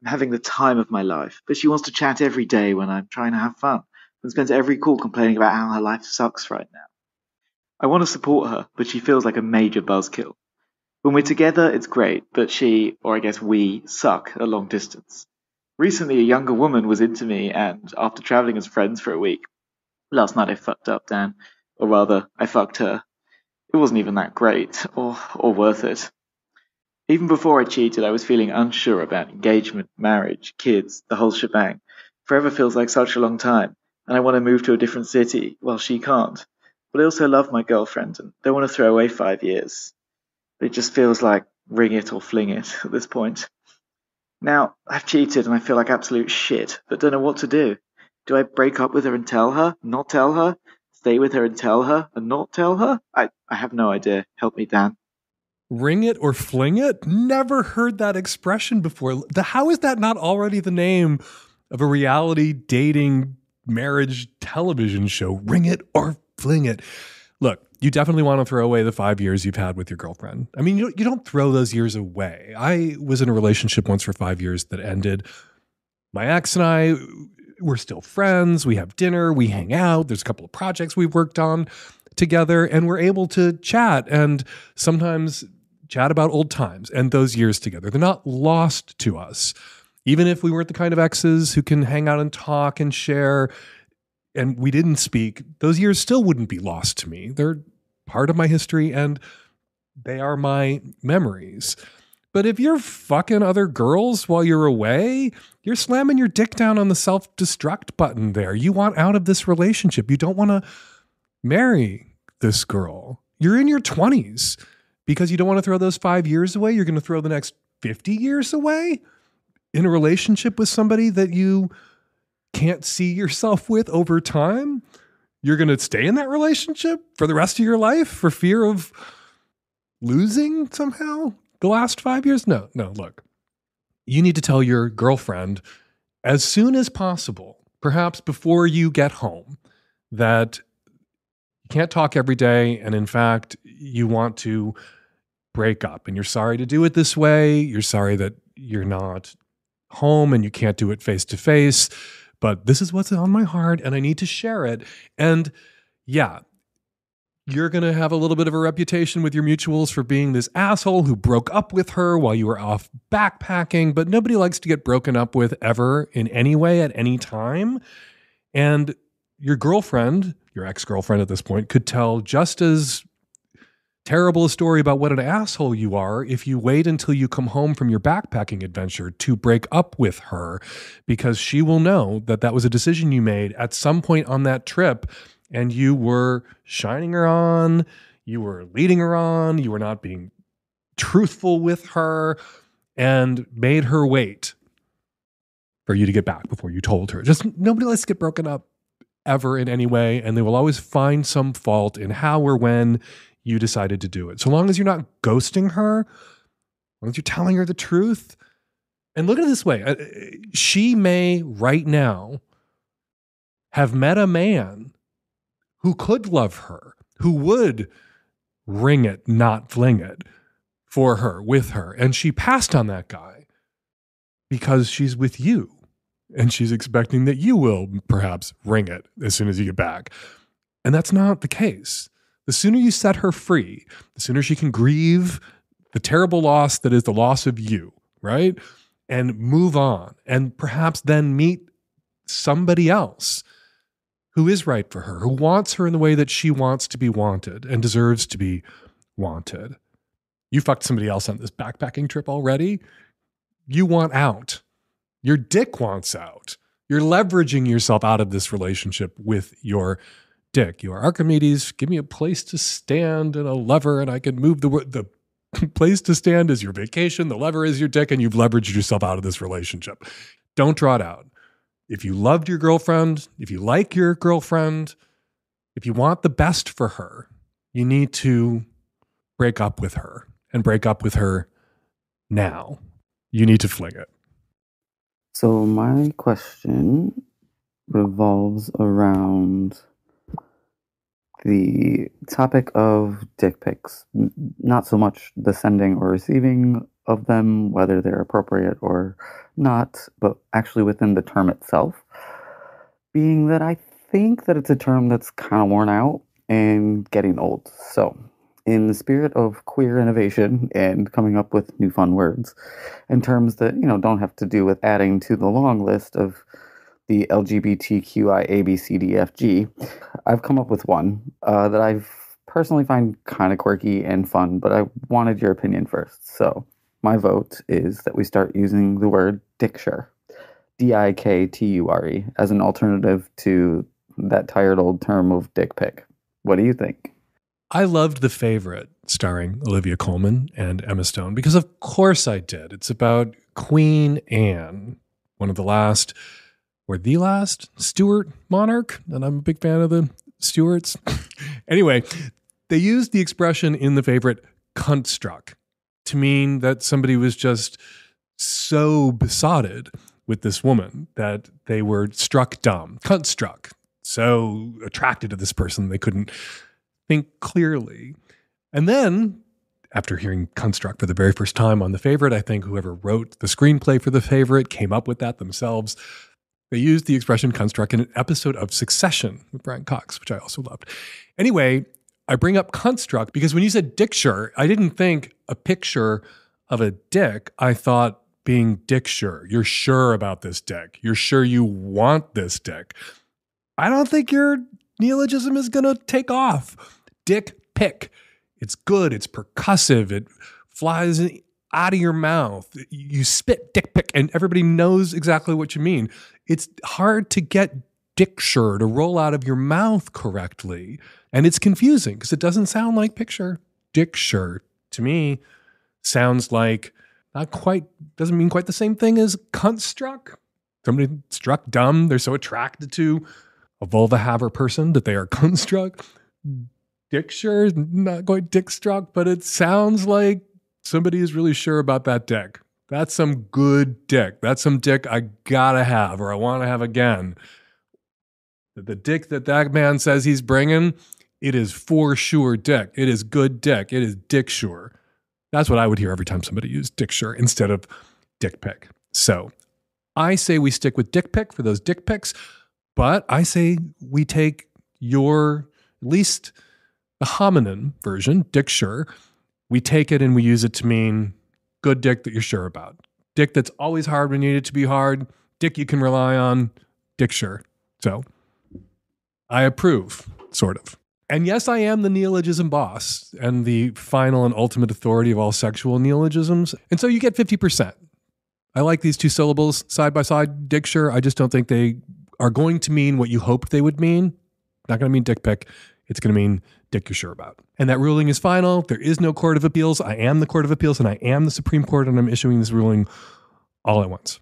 I'm having the time of my life, but she wants to chat every day when I'm trying to have fun, and spends every call complaining about how her life sucks right now. I want to support her, but she feels like a major buzzkill. When we're together, it's great, but she, or I guess we, suck at long distance. Recently, a younger woman was into me, and after traveling as friends for a week, last night I fucked up, Dan. Or rather, I fucked her. It wasn't even that great, or worth it. Even before I cheated, I was feeling unsure about engagement, marriage, kids, the whole shebang. Forever feels like such a long time, and I want to move to a different city, while she can't. But I also love my girlfriend, and don't want to throw away 5 years. It just feels like ring it or fling it at this point. Now, I've cheated and I feel like absolute shit, but don't know what to do. Do I break up with her and tell her? Not tell her? Stay with her and tell her? And not tell her? I have no idea. Help me, Dan. Ring it or fling it? Never heard that expression before. How is that not already the name of a reality dating marriage television show? Ring it or fling it. Look, you definitely want to throw away the 5 years you've had with your girlfriend. I mean, you don't throw those years away. I was in a relationship once for 5 years that ended. My ex and I, we're still friends. We have dinner. We hang out. There's a couple of projects we've worked on together, and we're able to chat and sometimes chat about old times and those years together. They're not lost to us. Even if we weren't the kind of exes who can hang out and talk and share, and we didn't speak, those years still wouldn't be lost to me. They're part of my history and they are my memories. But if you're fucking other girls while you're away, you're slamming your dick down on the self-destruct button there. You want out of this relationship. You don't want to marry this girl. You're in your 20s. Because you don't want to throw those 5 years away, you're going to throw the next 50 years away in a relationship with somebody that you can't see yourself with over time. You're going to stay in that relationship for the rest of your life for fear of losing somehow the last 5 years? No, look. You need to tell your girlfriend as soon as possible, perhaps before you get home, that you can't talk every day. And in fact, you want to break up and you're sorry to do it this way. You're sorry that you're not home and you can't do it face to face, but this is what's on my heart and I need to share it. And yeah, you're going to have a little bit of a reputation with your mutuals for being this asshole who broke up with her while you were off backpacking, but nobody likes to get broken up with ever in any way at any time. And your girlfriend, your ex-girlfriend at this point, could tell just as terrible a story about what an asshole you are if you wait until you come home from your backpacking adventure to break up with her, because she will know that that was a decision you made at some point on that trip and you were shining her on, you were leading her on, you were not being truthful with her and made her wait for you to get back before you told her. Just nobody likes to get broken up ever in any way, and they will always find some fault in how or when you decided to do it. So long as you're not ghosting her, as long as you're telling her the truth. And look at it this way. She may right now have met a man who could love her, who would ring it, not fling it for her, with her. And she passed on that guy because she's with you. And she's expecting that you will perhaps ring it as soon as you get back. And that's not the case. The sooner you set her free, the sooner she can grieve the terrible loss that is the loss of you, right? And move on and perhaps then meet somebody else who is right for her, who wants her in the way that she wants to be wanted and deserves to be wanted. You fucked somebody else on this backpacking trip already. You want out. Your dick wants out. You're leveraging yourself out of this relationship with your dick. You are Archimedes. Give me a place to stand and a lever, and I can move the place to stand is your vacation. The lever is your dick, and you've leveraged yourself out of this relationship. Don't draw it out. If you loved your girlfriend, if you like your girlfriend, if you want the best for her, you need to break up with her, and break up with her now. You need to fling it. So my question revolves around the topic of dick pics. Not so much the sending or receiving of them, whether they're appropriate or not, but actually within the term itself. Being that I think that it's a term that's kind of worn out and getting old. So in the spirit of queer innovation and coming up with new fun words and terms that, don't have to do with adding to the long list of the LGBTQI ABCDFG, I've come up with one that I personally find kind of quirky and fun, but I wanted your opinion first. So my vote is that we start using the word dicture, DIKTURE, as an alternative to that tired old term of dick pic. What do you think? I loved The Favorite, starring Olivia Colman and Emma Stone, because of course I did. It's about Queen Anne, one of the last Stuart monarch, and I'm a big fan of the Stuarts. Anyway, they used the expression in The Favorite, cunt struck, to mean that somebody was just so besotted with this woman that they were struck dumb, cunt struck, so attracted to this person they couldn't think clearly. And then, after hearing cunt struck for the very first time on The Favorite, I think whoever wrote the screenplay for The Favorite came up with that themselves. They used the expression cunt struck in an episode of Succession with Brian Cox, which I also loved. Anyway, I bring up cunt struck because when you said dicture, I didn't think a picture of a dick. I thought being dick sure. You're sure about this dick. You're sure you want this dick. I don't think your neologism is going to take off. Dick pic. It's good. It's percussive. It flies out of your mouth. You spit dick pic and everybody knows exactly what you mean. It's hard to get dicture to roll out of your mouth correctly. And it's confusing because it doesn't sound like picture. Dicture, to me, sounds like doesn't mean quite the same thing as cunt struck. Somebody struck dumb. They're so attracted to a vulva haver person that they are cunt struck. Dicture, not quite dick struck, but it sounds like somebody is really sure about that dick. That's some good dick. That's some dick I gotta have or I want to have again. The dick that man says he's bringing, it is for sure dick. It is good dick. It is dick sure. That's what I would hear every time somebody used dick sure instead of dick pic. So I say we stick with dick pic for those dick pics, but I say we take your, at least the hominin version, dick sure, we take it and we use it to mean good dick that you're sure about. Dick that's always hard when you need it to be hard. Dick you can rely on. Dick sure. So I approve, sort of. And yes, I am the neologism boss and the final and ultimate authority of all sexual neologisms. And so you get 50%. I like these two syllables side by side, dick sure. I just don't think they are going to mean what you hoped they would mean. Not going to mean dick pic. It's going to mean dick you're sure about. And that ruling is final. There is no court of appeals. I am the court of appeals and I am the Supreme Court and I'm issuing this ruling all at once.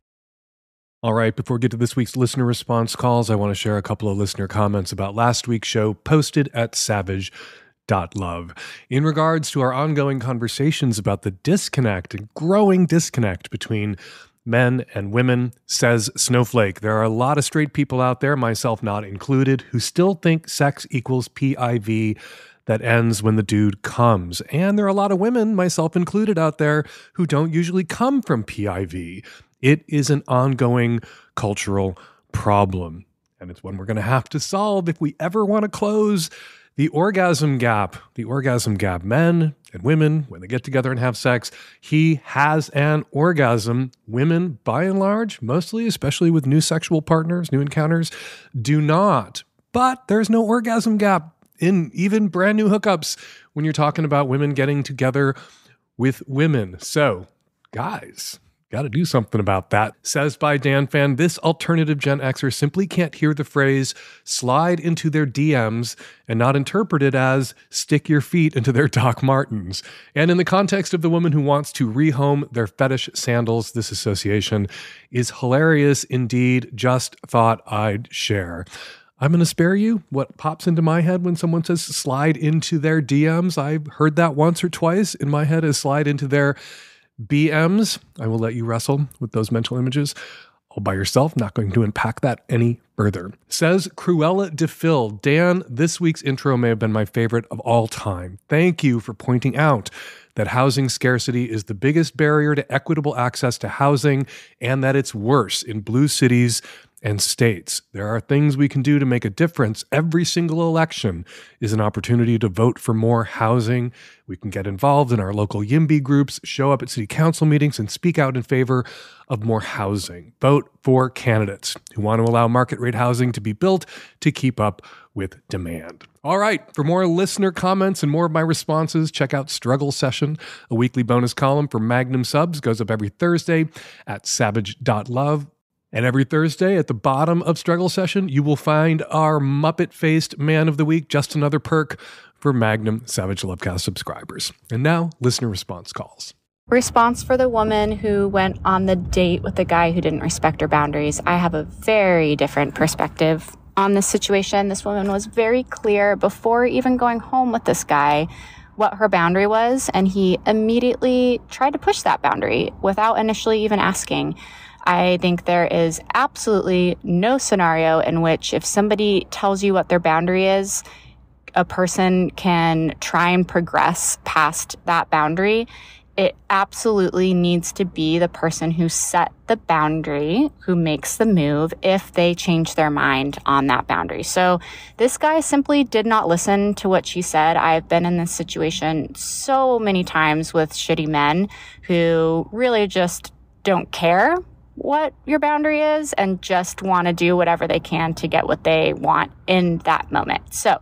All right, before we get to this week's listener response calls, I want to share a couple of listener comments about last week's show posted at savage.love. In regards to our ongoing conversations about the disconnect and growing disconnect between men and women, says Snowflake, there are a lot of straight people out there, myself not included, who still think sex equals PIV that ends when the dude comes. And there are a lot of women, myself included, out there who don't usually come from PIV. It is an ongoing cultural problem, and it's one we're going to have to solve if we ever want to close the orgasm gap. The orgasm gap. Men and women, when they get together and have sex, he has an orgasm. Women, by and large, mostly, especially with new sexual partners, new encounters, do not. But there's no orgasm gap in even brand new hookups when you're talking about women getting together with women. So, guys, got to do something about that. Says by Dan Fan, this alternative Gen Xer simply can't hear the phrase slide into their DMs and not interpret it as stick your feet into their Doc Martens. And in the context of the woman who wants to rehome their fetish sandals, this association is hilarious indeed. Just thought I'd share. I'm going to spare you what pops into my head when someone says slide into their DMs. I've heard that once or twice in my head as slide into their BMs. I will let you wrestle with those mental images all by yourself. Not going to unpack that any further. Says Cruella DeFil, Dan, this week's intro may have been my favorite of all time. Thank you for pointing out that housing scarcity is the biggest barrier to equitable access to housing and that it's worse in blue cities and states. There are things we can do to make a difference. Every single election is an opportunity to vote for more housing. We can get involved in our local YIMBY groups, show up at city council meetings, and speak out in favor of more housing. Vote for candidates who want to allow market rate housing to be built to keep up with demand. All right, for more listener comments and more of my responses, check out Struggle Session, a weekly bonus column for Magnum subs, goes up every Thursday at savage.love. And every Thursday at the bottom of Struggle Session, you will find our Muppet-faced Man of the Week, just another perk for Magnum Savage Lovecast subscribers. And now, listener response calls. Response for the woman who went on the date with the guy who didn't respect her boundaries. I have a very different perspective on this situation. This woman was very clear before even going home with this guy what her boundary was, and he immediately tried to push that boundary without initially even asking. I think there is absolutely no scenario in which if somebody tells you what their boundary is, a person can try and progress past that boundary. It absolutely needs to be the person who set the boundary who makes the move if they change their mind on that boundary. So this guy simply did not listen to what she said. I've been in this situation so many times with shitty men who really just don't care what your boundary is and just want to do whatever they can to get what they want in that moment. So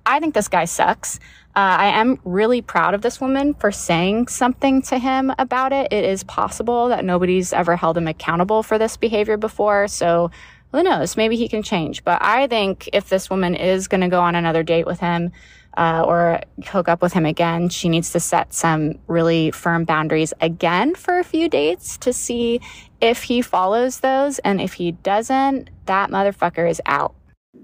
I think this guy sucks. I am really proud of this woman for saying something to him about it. It is possible that nobody's ever held him accountable for this behavior before. So who knows? Maybe he can change. But I think if this woman is going to go on another date with him, or hook up with him again, she needs to set some really firm boundaries again for a few dates to see if he follows those. And if he doesn't, that motherfucker is out.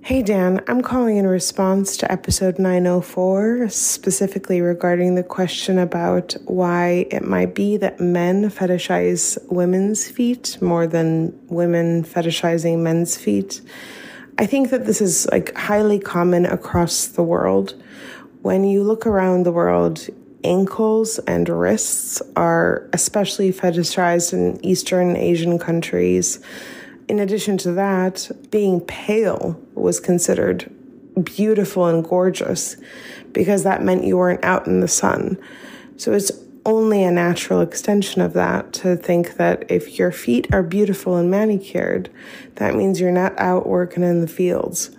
Hey Dan, I'm calling in response to episode 904, specifically regarding the question about why it might be that men fetishize women's feet more than women fetishizing men's feet. I think that this is highly common across the world. When you look around the world, ankles and wrists are especially fetishized in Eastern Asian countries. In addition to that, being pale was considered beautiful and gorgeous because that meant you weren't out in the sun. So it's only a natural extension of that to think that if your feet are beautiful and manicured, that means you're not out working in the fields.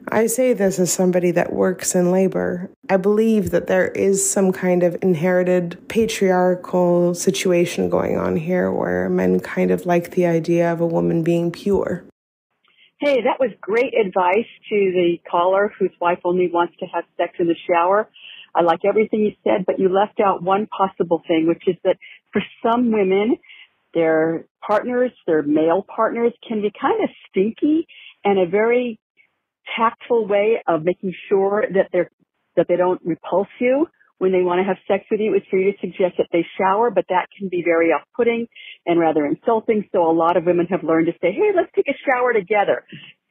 I say this as somebody that works in labor. I believe that there is some kind of inherited patriarchal situation going on here where men kind of like the idea of a woman being pure. Hey, that was great advice to the caller whose wife only wants to have sex in the shower. I like everything you said, but you left out one possible thing, which is that for some women, their partners, their male partners, can be kind of stinky and a very tactful way of making sure that they don't repulse you when they want to have sex with you is for you to suggest that they shower, but that can be very off-putting and rather insulting. So a lot of women have learned to say, hey, let's take a shower together.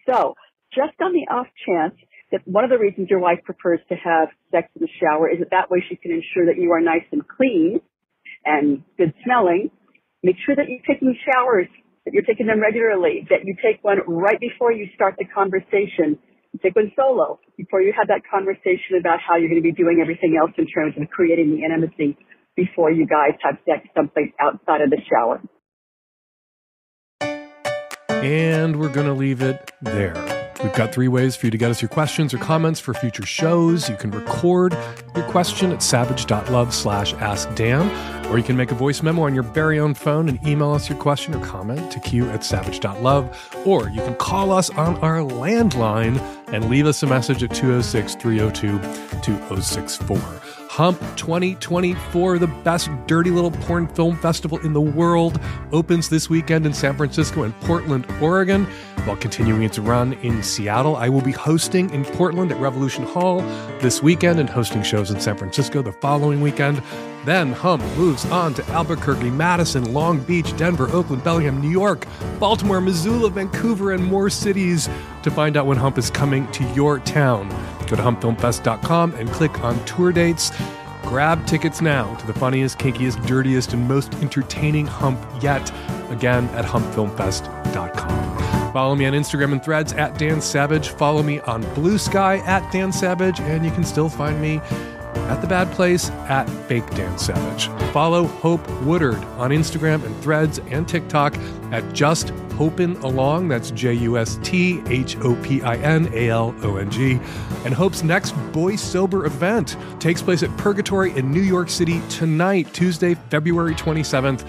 So just on the off chance that one of the reasons your wife prefers to have sex in the shower is that way she can ensure that you are nice and clean and good smelling, make sure that you're taking showers, that you're taking them regularly, that you take one right before you start the conversation. You take one solo before you have that conversation about how you're going to be doing everything else in terms of creating the intimacy before you guys have sex someplace outside of the shower. And we're going to leave it there. We've got 3 ways for you to get us your questions or comments for future shows. You can record your question at savage.love/askdan, or you can make a voice memo on your very own phone and email us your question or comment to q@savage.love, or you can call us on our landline and leave us a message at 206-302-2064. Hump 2024, the best dirty little porn film festival in the world, opens this weekend in San Francisco and Portland, Oregon, while continuing its run in Seattle. I will be hosting in Portland at Revolution Hall this weekend and hosting shows in San Francisco the following weekend. Then Hump moves on to Albuquerque, Madison, Long Beach, Denver, Oakland, Bellingham, New York, Baltimore, Missoula, Vancouver, and more cities. To find out when Hump is coming to your town, go to humpfilmfest.com and click on tour dates. Grab tickets now to the funniest, kinkiest, dirtiest, and most entertaining Hump yet. Again, at humpfilmfest.com. Follow me on Instagram and Threads at Dan Savage. Follow me on Blue Sky at Dan Savage. And you can still find me at The Bad Place at Fake Dan Savage. Follow Hope Woodard on Instagram and Threads and TikTok at Just Hopin' Along. That's JUSTHOPINALONG. And Hope's next Boysober event takes place at Purgatory in New York City tonight, Tuesday, February 27th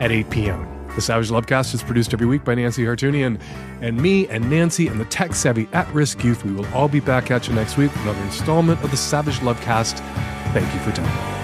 at 8 p.m. The Savage Lovecast is produced every week by Nancy Hartunian, and me and Nancy and the tech-savvy at-risk youth. We will all be back at you next week with another installment of the Savage Lovecast. Thank you for tuning in.